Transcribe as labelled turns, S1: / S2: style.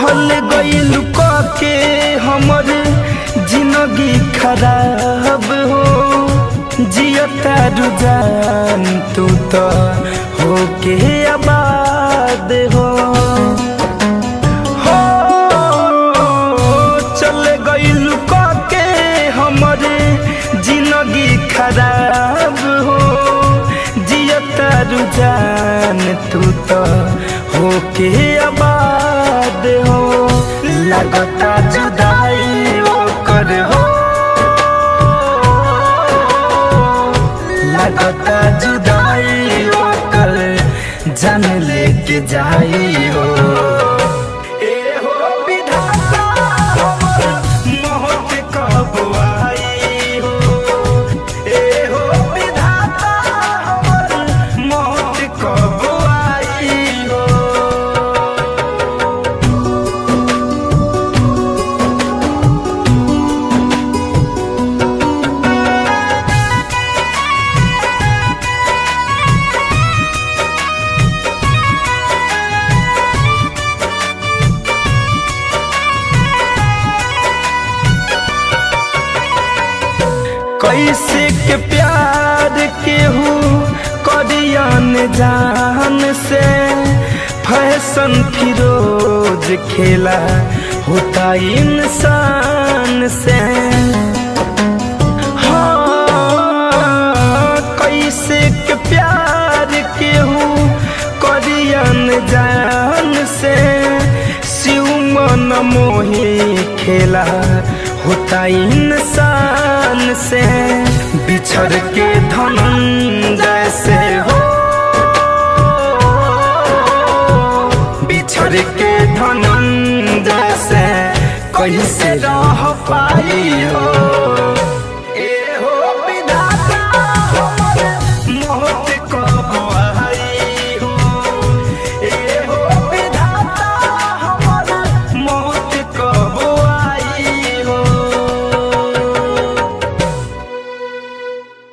S1: हल गइल के हमर जिंदगी खराब हो जियता रुझान तू तो होके आबाद हो चल गइल के हमर जिंदगी खराब हो जियता रुझान तू तो होके आबाद हो लगता जुदाई ओकर हो लगता जुदाई ओकर जान लेके जाई हो कैसे के प्यार केहू करियन जान से फैशन फिरोज खेला होता इंसान से हाँ कैसे के प्यार केहू करियन जान से शिव मन मोही खेला होता इंसान से बिछड़ के धनंजय